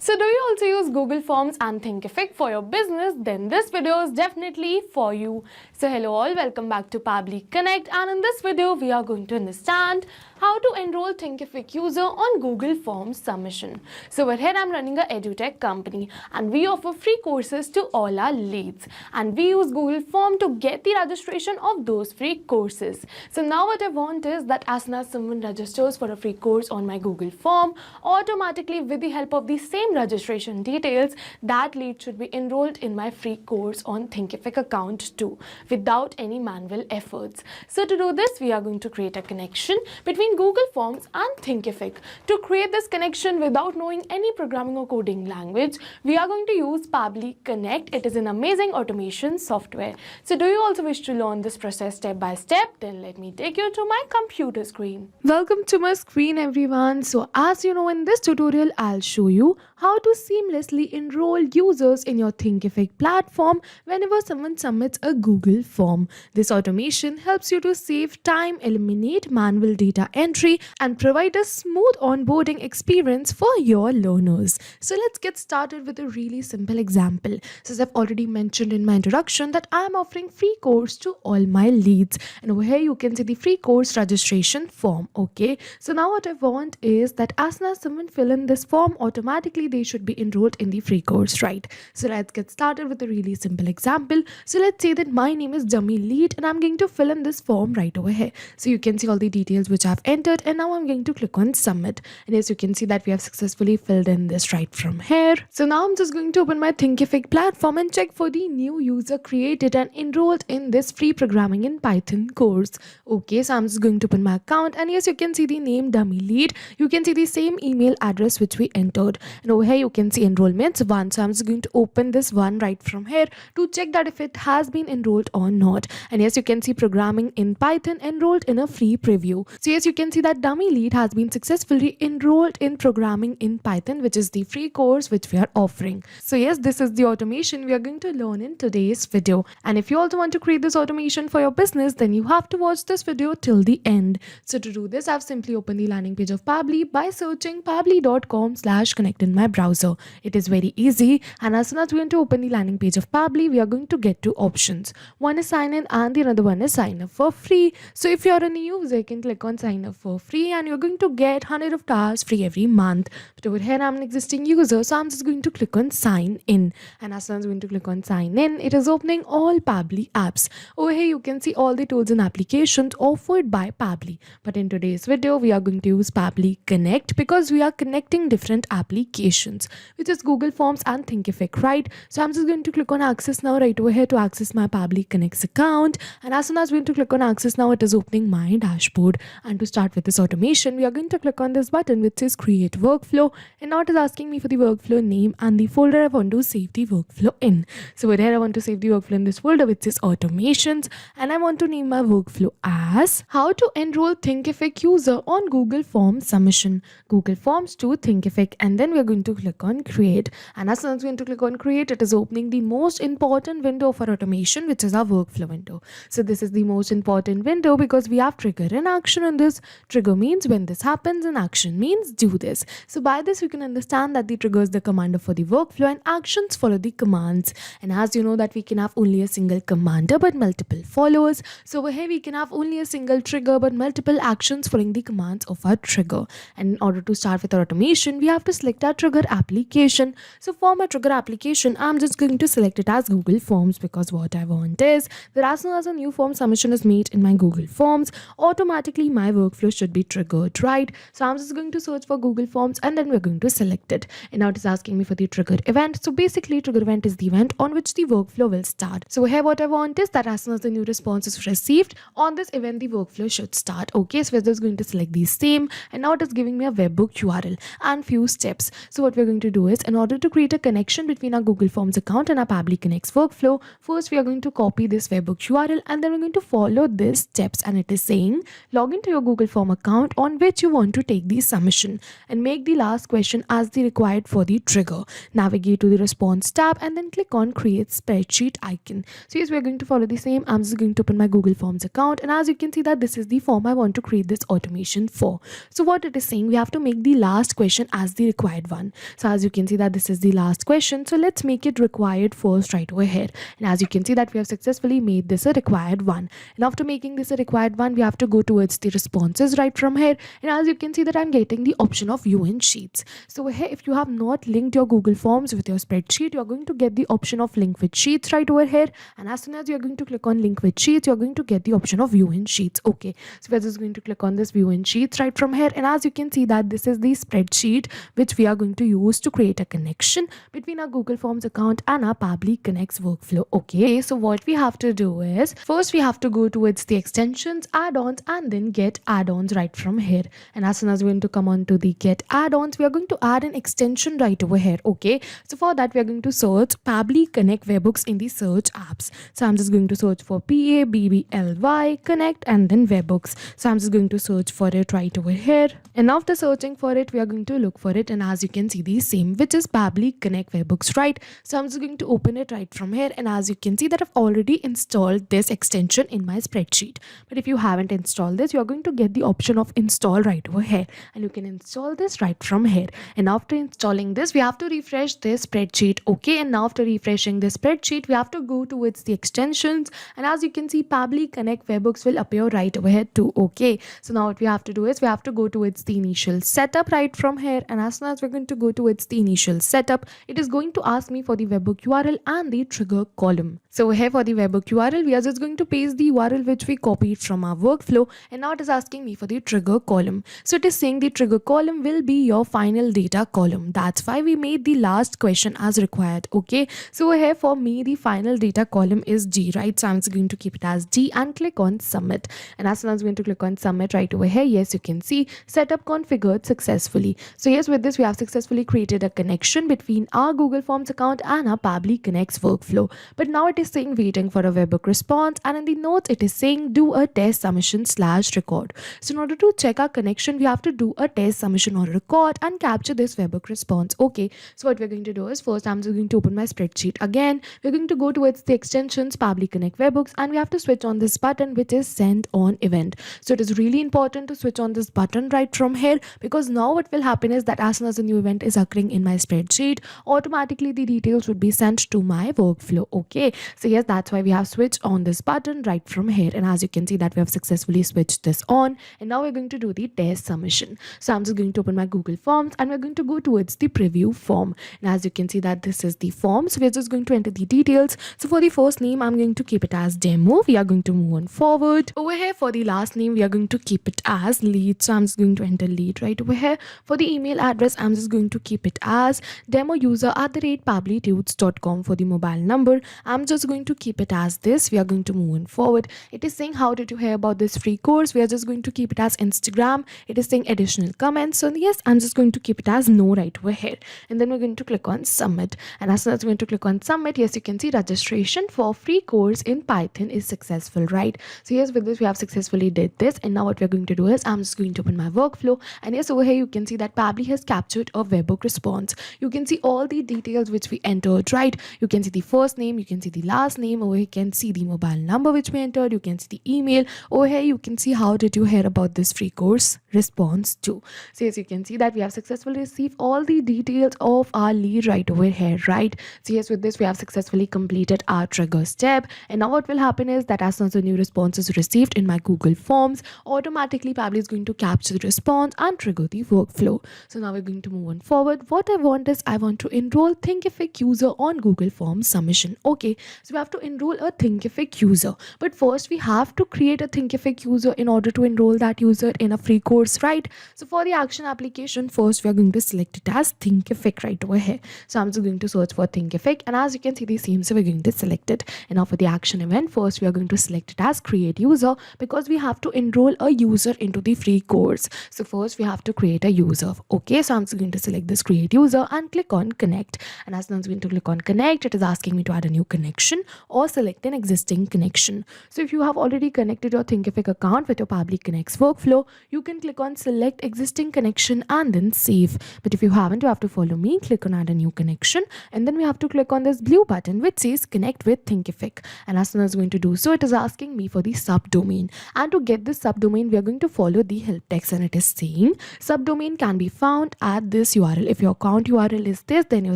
So do you also use Google Forms and Thinkific for your business? Then this video is definitely for you. So hello all, welcome back to Pabbly Connect, and in this video we are going to understand how to enroll Thinkific user on Google Forms submission. So over here I'm running a EdTech company and we offer free courses to all our leads, and we use Google Form to get the registration of those free courses. So now what I want is that as soon as someone registers for a free course on my Google Form, automatically with the help of the same registration details, that lead should be enrolled in my free course on Thinkific account too, without any manual efforts. So to do this, we are going to create a connection between Google Forms and Thinkific. To create this connection without knowing any programming or coding language, we are going to use Pabbly Connect. It is an amazing automation software. So do you also wish to learn this process step by step? Then let me take you to my computer screen. Welcome to my screen, everyone. So as you know, in this tutorial I'll show you how to seamlessly enroll users in your Thinkific platform whenever someone submits a Google form. This automation helps you to save time, eliminate manual data entry, and provide a smooth onboarding experience for your learners. So let's get started with a really simple example. So as I've already mentioned in my introduction that I'm offering free course to all my leads, and over here you can see the free course registration form. Okay, so now what I want is that as soon as someone fill in this form, automatically they should be enrolled in the free course, right? So let's get started with a really simple example. So let's say that my name is dummy lead and I'm going to fill in this form right over here. So you can see all the details which I've entered, and now I'm going to click on submit, and as you can see that we have successfully filled in this right from here. So now I'm just going to open my Thinkific platform and check for the new user created and enrolled in this free programming in Python course. Okay, so I'm just going to open my account, and yes, you can see the name dummy lead. You can see the same email address which we entered, and over here you can see enrollments 1. So I'm just going to open this one right from here to check that if it has been enrolled or not. And yes, you can see programming in Python enrolled in a free preview. So yes, you can see that dummy lead has been successfully enrolled in programming in Python, which is the free course which we are offering. So yes, this is the automation we are going to learn in today's video. And if you also want to create this automation for your business, then you have to watch this video till the end. So to do this, I've simply opened the landing page of Pabbly by searching pabbly.com/connect in my browser. It is very easy, and as soon as we're going to open the landing page of Pabbly, we are going to get two options. One is sign in and the other one is sign up for free. So if you're a new user, you can click on sign up for free and you're going to get 100 of stars free every month. But over here I'm an existing user, so I'm just going to click on sign in, and as soon as I'm going to click on sign in, it is opening all Pabbly apps. Over here you can see all the tools and applications offered by Pabbly, but in today's video we are going to use Pabbly Connect because we are connecting different applications, which is Google Forms and Thinkific, right? So I'm just going to click on access now right over here to access my Pabbly Connect account, and as soon as we're going to click on access now, it is opening my dashboard. And to start with this automation, we are going to click on this button which says create workflow, and now it is asking me for the workflow name and the folder I want to save the workflow in. So over here I want to save the workflow in this folder which says automations, and I want to name my workflow as how to enroll Thinkific user on Google Forms submission, Google Forms to Thinkific, and then we're going to click on create. And as soon as we're going to click on create, it is opening the most important window for automation, which is our workflow window. So this is the most important window because we have trigger and action on this. Trigger means when this happens and action means do this. So by this we can understand that the trigger is the commander for the workflow and actions follow the commands. And as you know that we can have only a single commander but multiple followers. So over here we can have only a single trigger but multiple actions following the commands of our trigger. And in order to start with our automation, we have to select our trigger application. So for my trigger application, I'm just going to select it as Google Forms because what I want is that as soon as a new form submission is made in my Google Forms, automatically my workflow should be triggered, right? So I'm just going to search for Google Forms and then we're going to select it. And now it is asking me for the triggered event. So basically trigger event is the event on which the workflow will start. So here what I want is that as soon as the new response is received, on this event the workflow should start. Okay, so we're just going to select the same, and now it is giving me a webhook URL and few steps. So what we're going to do is, in order to create a connection between our Google Forms account and our Pabbly Connect's workflow, first we are going to copy this webhook URL and then we're going to follow these steps, and it is saying log into your Google Form account on which you want to take the submission and make the last question as the required for the trigger. Navigate to the response tab and then click on create spreadsheet icon. So yes, we're going to follow the same. I'm just going to open my Google Forms account, and as you can see that this is the form I want to create this automation for. So what it is saying, we have to make the last question as the required one. 1. So as you can see that this is the last question. So let's make it required first right over here. And as you can see that we have successfully made this a required one. And after making this a required one, we have to go towards the responses right from here. And as you can see that I'm getting the option of view in sheets. So here, if you have not linked your Google Forms with your spreadsheet, you're going to get the option of link with sheets right over here. And as soon as you're going to click on link with sheets, you're going to get the option of view in sheets. Okay, so we're just going to click on this view in sheets right from here. And as you can see that this is the spreadsheet which we are going to use to create a connection between our Google Forms account and our Pabbly Connect's workflow. Okay, so what we have to do is first we have to go towards the extensions, add-ons, and then get add-ons right from here. And as soon as we're going to come on to the get add-ons, we are going to add an extension right over here. Okay, so for that we are going to search Pabbly Connect webhooks in the search apps. So I'm just going to search for Pabbly Connect and then webhooks. So I'm just going to search for it right over here. And after searching for it, we are going to look for it. And as you can see, the same, which is Pabbly Connect webhooks, right? So I'm just going to open it right from here. And as you can see that I've already installed this extension in my spreadsheet. But if you haven't installed this, you're going to get the option of install right over here. And you can install this right from here. And after installing this, we have to refresh this spreadsheet. Okay, and now after refreshing the spreadsheet, we have to go towards the extensions. And as you can see, Pabbly Connect webhooks will appear right over here too. Okay, so now what we have to do is we have to go towards the initial setup right from here. And as soon as we're going to go towards the initial setup, it is going to ask me for the webhook URL and the trigger column. So here for the webhook URL, we are just going to paste the URL which we copied from our workflow. And now it is asking me for the trigger column. So it is saying the trigger column will be your final data column. That's why we made the last question as required. Okay, so here for me the final data column is G, right? So I'm just going to keep it as G and click on submit. And as soon as I'm going to click on submit right over here, yes, you can see setup configured successfully. So yes, with this we have successfully created a connection between our Google Forms account and our Pabbly Connect's workflow. But now it is saying waiting for a webhook response, and in the notes it is saying do a test submission / record. So in order to check our connection, we have to do a test submission or record and capture this webhook response. Okay, so what we're going to do is first I'm just going to open my spreadsheet again. We're going to go towards the extensions Pabbly Connect webhooks, and we have to switch on this button which is send on event. So it is really important to switch on this button right from here, because now what will happen is that as soon as a new event is occurring in my spreadsheet, automatically the details would be sent to my workflow. Okay, so yes, that's why we have switched on this button right from here. And as you can see that we have successfully switched this on, and now we're going to do the test submission. So I'm just going to open my Google Forms and we're going to go towards the preview form. And as you can see that this is the form, so we're just going to enter the details. So for the first name, I'm going to keep it as demo. We are going to move on forward. Over here for the last name, we are going to keep it as lead. So I'm just going to enter lead right over here. For the email address, I'm just going to keep it as demoUser@pabblytudes.com. For the mobile number, I'm just going to keep it as this. We are going to move on forward. It is saying how did you hear about this free course? We are just going to keep it as Instagram. It is saying additional comments. So yes, I'm just going to keep it as no right over here. And then we're going to click on submit. And as soon as we're going to click on submit, yes, you can see registration for free course in Python is successful, right? So yes, with this we have successfully did this. And now what we're going to do is I'm just going to open my workflow. And yes, over here you can see that Pabbly has captured a webhook response. You can see all the details which we entered, right? You can see the first name, you can see the last name, over here you can see the mobile number which we entered, you can see the email. Over here you can see how did you hear about this free course response too. So yes, you can see that we have successfully received all the details of our lead right over here, right? So yes, with this we have successfully completed our trigger step. And now what will happen is that as soon as a new response is received in my Google Forms, automatically Pabbly is going to capture the response and trigger the workflow. So now we're going to move on forward. What I want is I want to enroll Thinkific user on Google Forms submission. Okay, so we have to enroll a Thinkific user, but first we have to create a Thinkific user in order to enroll that user in a free course, right? So for the action application, first we are going to select it as Thinkific right over here. So I'm just going to search for Thinkific, and as you can see the same, so we're going to select it. And now for the action event, first we are going to select it as create user, because we have to enroll a user into the free course. So first we have to create a user. Okay, so I'm just going to select this create user and click on connect. And as soon as I'm going to click on connect, it is asking me to add a new connection or select an existing connection. So if you have already connected your Thinkific account with your Pabbly Connect's workflow, you can click on select existing connection and then save. But if you haven't, you have to follow me, click on add a new connection, and then we have to click on this blue button which says connect with Thinkific. And as soon as I'm going to do so, it is asking me for the subdomain. And to get this subdomain, we are going to follow the help text, and it is saying subdomain can be found at this URL. If your account URL is this, then your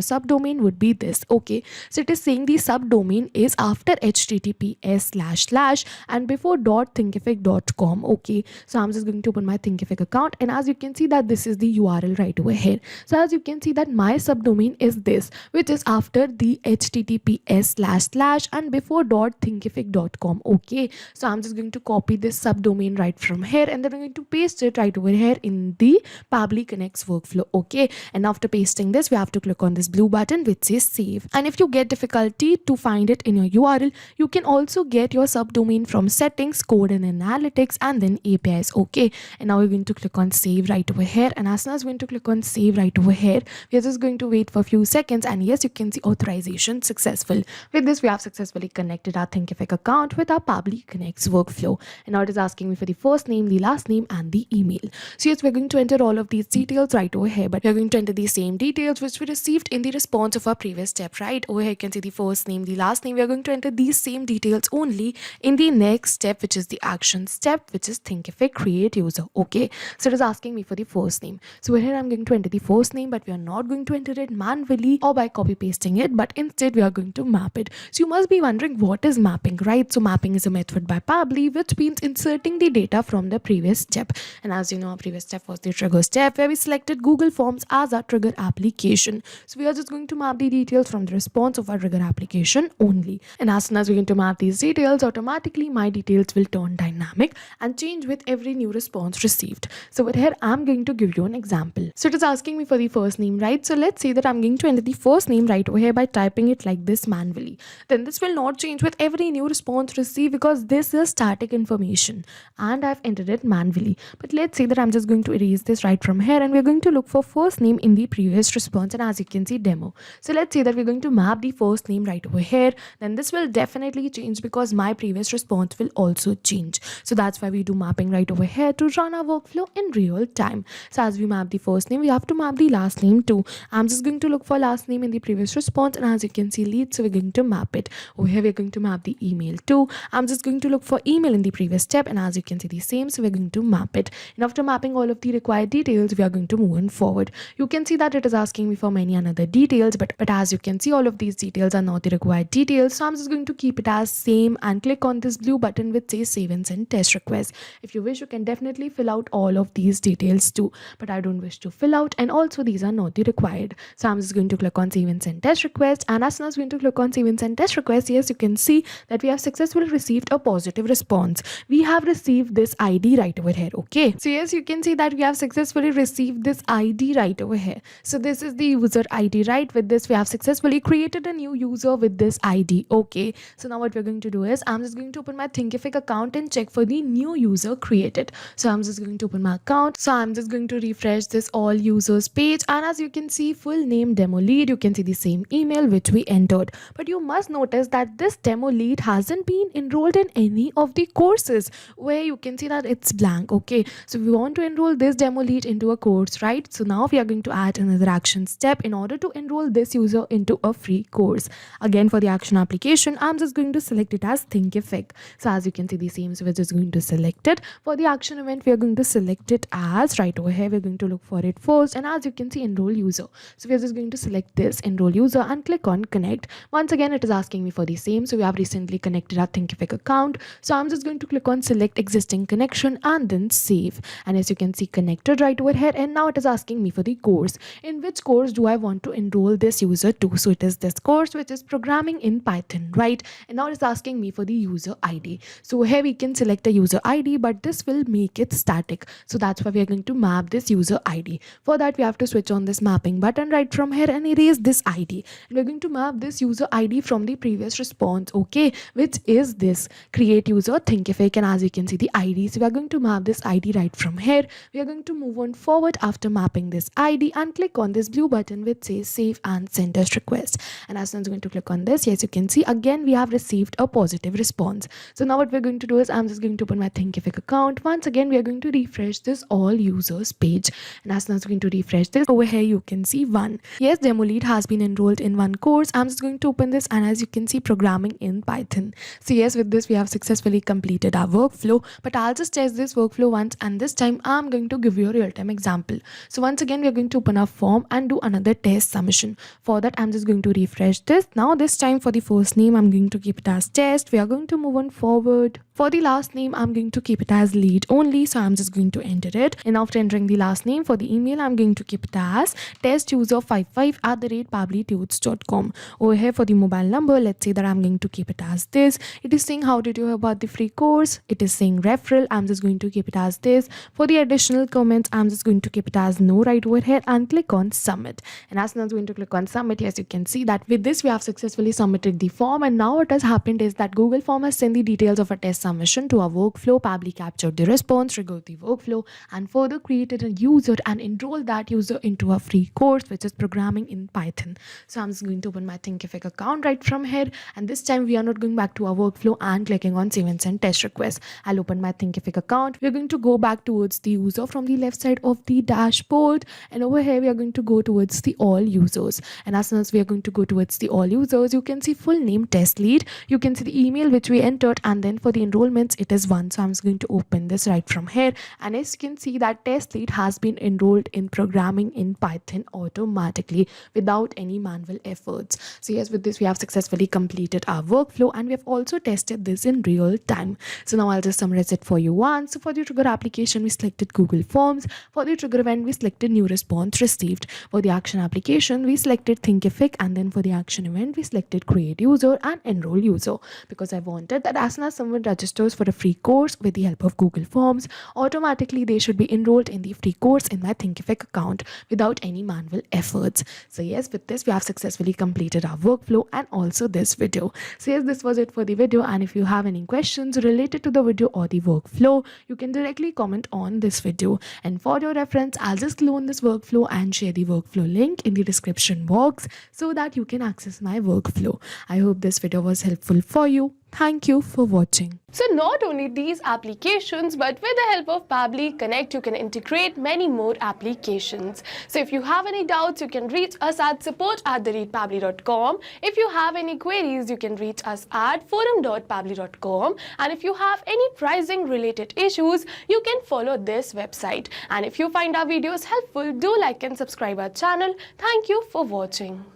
subdomain would be this. Okay, so it is saying the subdomain is after https / and before .thinkific.com. Okay, so I'm just going to open my Thinkific account, and as you can see that this is the URL right over here. So as you can see that my subdomain is this, which is after the https / and before .thinkific.com. Okay, so I'm just going to copy this subdomain right from here, and then I'm going to paste it right over here in the Pabbly Connect's workflow. Okay, and after pasting this, we have to click on this blue button which says save. And if you get difficulty to find it in your URL, you can also get your subdomain from settings, code and analytics, and then APIs. Okay, and now we're going to click on save right over here, and as soon as we're going to click on save right over here, we're just going to wait for a few seconds, and yes, you can see authorization successful. With this, we have successfully connected our Thinkific account with our Pabbly Connect's workflow, and now it is asking me for the first name, the last name, and the email. So yes, we're going to enter all of these details right over here, but we're going to enter the same details which we received in the response of our previous step. Right over here, you can see the first name, the last name. We're going to enter these same details only in the next step, which is the action step, which is Thinkific create user. Okay, so it is asking me for the first name. So here I'm going to enter the first name, but we are not going to enter it manually or by copy pasting it, but instead we are going to map it. So you must be wondering what is mapping, right? So mapping is a method by Pabbly which means inserting the data from the previous step. And as you know, our previous step was the trigger step, where we selected Google Forms as our trigger application. So we are just going to map the details from the response of our trigger application only. And as soon as we're going to map these details, automatically my details will turn dynamic and change with every new response received. So over here, I'm going to give you an example. So it is asking me for the first name, right? So let's say that I'm going to enter the first name right over here by typing it like this manually. Then this will not change with every new response received because this is static information and I've entered it manually. But let's say that I'm just going to erase this right from here, and we're going to look for first name in the previous response, and as you can see, demo. So let's say that we're going to map the first name right over here. Then this will definitely change because my previous response will also change. So that's why we do mapping right over here to run our workflow in real time. So as we map the first name, we have to map the last name too. I'm just going to look for last name in the previous response, and as you can see, lead, so we're going to map it. Over here, we're going to map the email too. I'm just going to look for email in the previous step, and as you can see, the same, so we're going to map it. And after mapping all of the required details, we are going to move on forward. You can see that it is asking me for many another details, but as you can see, all of these details are not the required details. So I'm just going to keep it as same and click on this blue button which says save and send test request. If you wish, you can definitely fill out all of these details too, but I don't wish to fill out, and also these are not the required. So I'm just going to click on save and send test request, and as soon as we're going to click on save and send test request, yes, you can see that we have successfully received a positive response. We have received this ID right over here. Okay, so yes, you can see that we have successfully received this ID right over here. So this is the user ID, right? With this, we have successfully created a new user with this ID. Okay, so now what we're going to do is I'm just going to open my Thinkific account and check for the new user created. So I'm just going to open my account. So I'm just going to refresh this all users page, and as you can see, full name demo lead, you can see the same email which we entered. But you must notice that this demo lead hasn't been enrolled in any of the courses, where you can see that it's blank. Okay, so we want to enroll this demo lead into a course, right? So now we are going to add another action step in order to enroll this user into a free course. Again, for the action application, I'm just going to select it as Thinkific. So as you can see, the same, so we're just going to select it. For the action event, we are going to select it as right over here. We're going to look for it first, and as you can see, enroll user. So we're just going to select this enroll user and click on connect. Once again, it is asking me for the same, so we have recently connected our Thinkific account. So I'm just going to click on select existing connection and then save, and as you can see, connected right over here. And now it is asking me for the course. In which course do I want to enroll this user to? So it is this course, which is programming in Python, right? And now it's asking me for the user ID. So here we can select a user ID, but this will make it static. So that's why we are going to map this user ID. For that, we have to switch on this mapping button right from here and erase this ID. And we're going to map this user ID from the previous response, okay, which is this create user Thinkific. And as you can see, the ID, so we are going to map this ID right from here. We are going to move on forward after mapping this ID and click on this blue button which says save and send test request. And as soon as I'm going to click on this, yes, you can see again we have received a positive response. So now what we're going to do is I'm just going to open my Thinkific account. Once again, we are going to refresh this all users page, and as soon as I'm going to refresh this, over here you can see one. Yes, demo lead has been enrolled in one course. I'm just going to open this, and as you can see, programming in Python. So yes, with this we have successfully completed our workflow, but I'll just test this workflow once, and this time I'm going to give you a real-time example. So once again, we're going to open our form and do another test submission. For that, I'm just going to refresh this. Now this time for the first name, I'm going to keep it as test. We are going to move on forward. For the last name, I'm going to keep it as lead only. So I'm just going to enter it. And after entering the last name, for the email, I'm going to keep it as testuser55@pabblytudes.com. Over here for the mobile number, let's say that I'm going to keep it as this. It is saying how did you hear about the free course. It is saying referral. I'm just going to keep it as this. For the additional comments, I'm just going to keep it as no right over here and click on submit. And as soon as I'm going to click on submit, yes, you can see that with this we have successfully submitted the form. And now what has happened is that Google form has sent the details of a test submission to our workflow. Pabbly captured the response, triggered the workflow, and further created a user and enrolled that user into a free course which is programming in Python. So I'm just going to open my Thinkific account right from here, and this time we are not going back to our workflow and clicking on save and send test request. I'll open my Thinkific account. We're going to go back towards the user from the left side of the dashboard, and over here we are going to go towards the all users. And as soon as we are going to go towards the all users, you can see full name test lead, you can see the email which we entered, and then for the enrollments it is 1. So I'm just going to open this right from here, and as you can see that test lead has been enrolled in programming in Python automatically without any manual efforts. So yes, with this we have successfully completed our workflow, and we have also tested this in real time. So now I'll just summarize it for you once. So for the trigger application, we selected Google Forms. For the trigger event, we selected new response received. For the action application, we selected Thinkific, and then for the action event, we selected create user and enroll user, because I wanted that as soon as someone registers for a free course with the help of Google Forms, automatically they should be enrolled in the free course in my Thinkific account without any manual efforts. So yes, with this we have successfully completed our workflow and also this video. So yes, this was it for the video, and if you have any questions related to the video or the workflow, you can directly comment on this video. And for your reference, I'll just clone this workflow and share the workflow link in the description box so that you can access my workflow. I hope this video was helpful for you. Thank you for watching. So not only these applications, but with the help of Pabbly Connect, you can integrate many more applications. So if you have any doubts, you can reach us at support@pabbly.com. If you have any queries, you can reach us at forum.pabbly.com. And if you have any pricing related issues, you can follow this website. And if you find our videos helpful, do like and subscribe our channel. Thank you for watching.